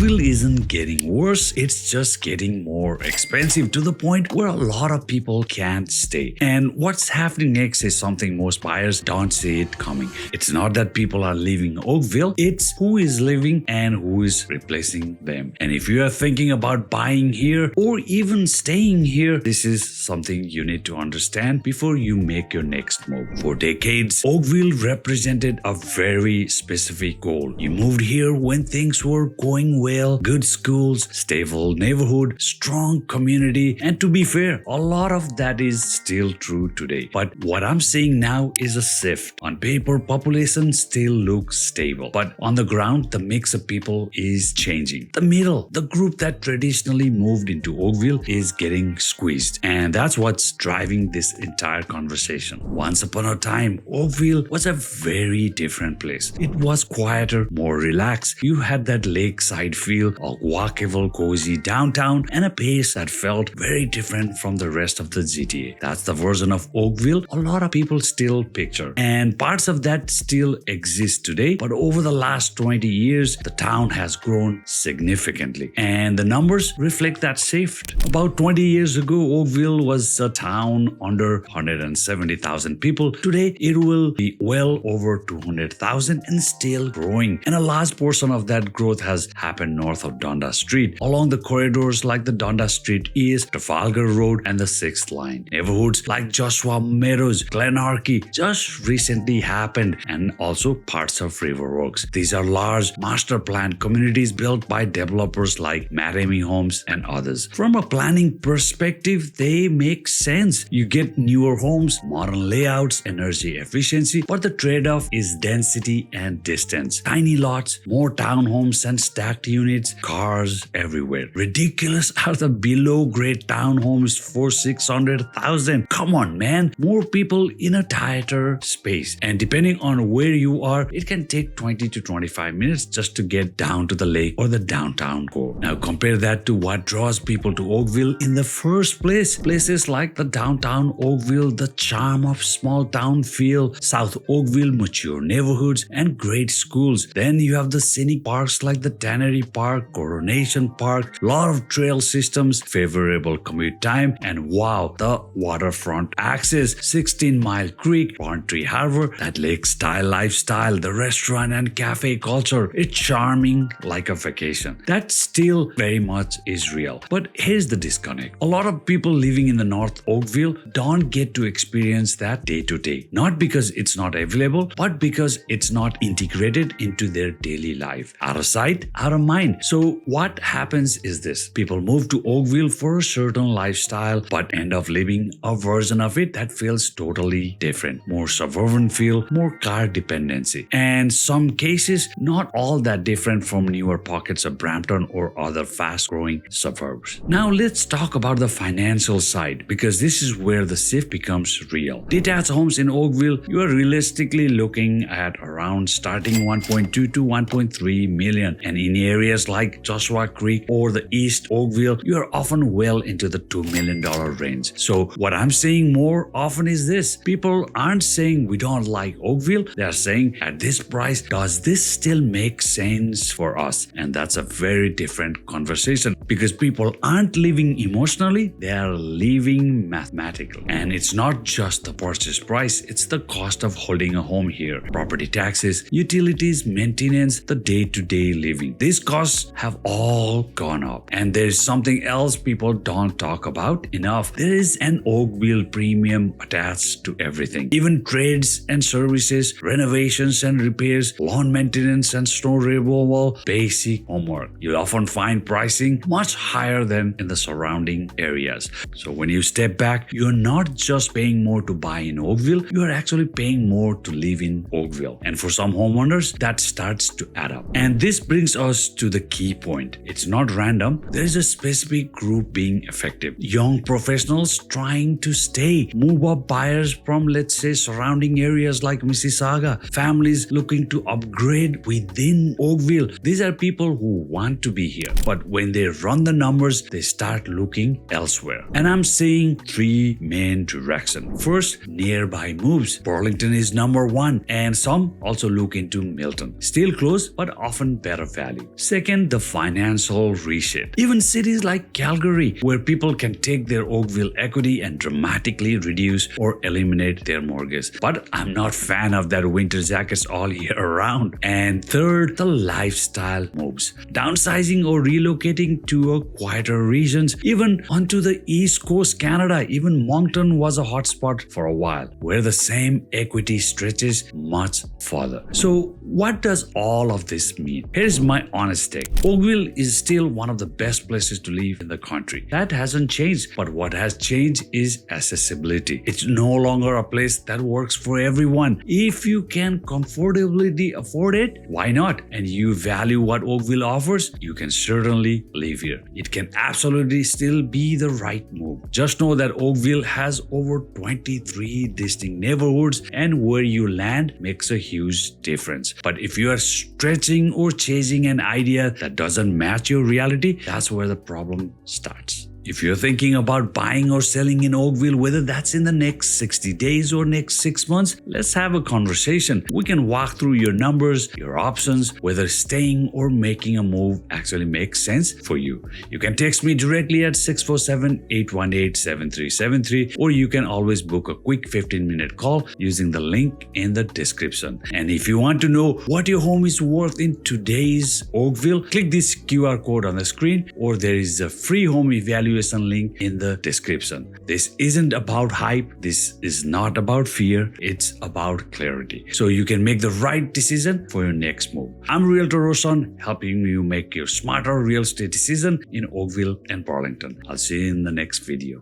Oakville isn't getting worse, it's just getting more expensive to the point where a lot of people can't stay. And what's happening next is something most buyers don't see it coming. It's not that people are leaving Oakville, it's who is living and who is replacing them. And if you are thinking about buying here or even staying here, this is something you need to understand before you make your next move. For decades, Oakville represented a very specific goal. You moved here when things were going well, good schools, stable neighborhood, strong community, and to be fair, a lot of that is still true today. But what I'm seeing now is a shift. On paper, population still looks stable, but on the ground, the mix of people is changing. The middle, the group that traditionally moved into Oakville, is getting squeezed, and that's what's driving this entire conversation. Once upon a time, Oakville was a very different place. It was quieter, more relaxed. You had that lakeside feel, a walkable, cozy downtown, and a pace that felt very different from the rest of the GTA. That's the version of Oakville a lot of people still picture, and parts of that still exist today. But over the last 20 years, the town has grown significantly, and the numbers reflect that shift. About 20 years ago, Oakville was a town under 170,000 people. Today, it will be well over 200,000 and still growing. And a large portion of that growth has happened north of Dundas Street, along the corridors like the Dundas Street East, Trafalgar Road, and the 6th Line. Neighborhoods like Joshua Meadows, Glenarchy just recently happened, and also parts of Riverworks. These are large master planned communities built by developers like Miami Homes and others. From a planning perspective, they make sense. You get newer homes, modern layouts, energy efficiency, but the trade-off is density and distance. Tiny lots, more townhomes and stacked units, cars everywhere. Ridiculous are the below-grade townhomes for 600,000. Come on, man. More people in a tighter space. And depending on where you are, it can take 20 to 25 minutes just to get down to the lake or the downtown core. Now compare that to what draws people to Oakville in the first place. Places like the downtown Oakville, the charm of small town feel, South Oakville, mature neighborhoods, and great schools. Then you have the scenic parks like the Tannery Park, Coronation Park, lot of trail systems, favorable commute time, and wow, the waterfront access, 16-mile creek, Pond Tree Harbor, that lake-style lifestyle, the restaurant and cafe culture. It's charming like a vacation. That still very much is real. But here's the disconnect. A lot of people living in the North Oakville don't get to experience that day to day. Not because it's not available, but because it's not integrated into their daily life. Out of sight, out of mind. So what happens is this. People move to Oakville for a certain lifestyle, but end up living a version of it that feels totally different. More suburban feel, more car dependency. And some cases, not all that different from newer pockets of Brampton or other fast-growing suburbs. Now let's talk about the financial side, because this is where the shift becomes real. Detached homes in Oakville, you are realistically looking at around starting 1.2 to 1.3 million, and in areas like Joshua Creek or the East Oakville, you are often well into the $2 million range. So what I'm saying more often is this: people aren't saying we don't like Oakville, they are saying at this price, does this still make sense for us? And that's a very different conversation, because people aren't living emotionally, they are living mathematically. And it's not just the purchase price, it's the cost of holding a home here. Property taxes, utilities, maintenance, the day-to-day living. These costs have all gone up. And there's something else people don't talk about enough. There is an Oakville premium attached to everything. Even trades and services, renovations and repairs, lawn maintenance and snow removal, basic homework. You'll often find pricing much higher than in the surrounding areas. So when you step back, you're not just paying more to buy in Oakville, you're actually paying more to live in Oakville. And for some homeowners, that starts to add up. And this brings us to the key point. It's not random. There is a specific group being affected. Young professionals trying to stay, move up buyers from, let's say, surrounding areas like Mississauga, families looking to upgrade within Oakville. These are people who want to be here, but when they run the numbers, they start looking elsewhere. And I'm seeing three main directions. First, nearby moves. Burlington is number one, and some also look into Milton. Still close, but often better value. Second, the financial reset. Even cities like Calgary, where people can take their Oakville equity and dramatically reduce or eliminate their mortgage. But I'm not a fan of that winter jackets all year around. And third, the lifestyle moves. Downsizing or relocating to a quieter regions, even onto the East Coast Canada. Even Moncton was a hotspot for a while, where the same equity stretches much further. So what does all of this mean? Here's my honest take. Oakville is still one of the best places to live in the country. That hasn't changed, but what has changed is accessibility. It's no longer a place that works for everyone. If you can comfortably afford it, why not? And you value what Oakville offers, you can certainly live here. It can absolutely still be the right move. Just know that Oakville has over 23 distinct neighborhoods, and where you land makes a huge difference. But if you are stretching or chasing an idea that doesn't match your reality, that's where the problem starts. If you're thinking about buying or selling in Oakville, whether that's in the next 60 days or next 6 months, let's have a conversation. We can walk through your numbers, your options, whether staying or making a move actually makes sense for you. You can text me directly at 647-818-7373, or you can always book a quick 15-minute call using the link in the description. And if you want to know what your home is worth in today's Oakville, click this QR code on the screen, or there is a free home evaluation link in the description. This isn't about hype. This is not about fear. It's about clarity. So you can make the right decision for your next move. I'm Realtor Roshan, helping you make your smarter real estate decision in Oakville and Burlington. I'll see you in the next video.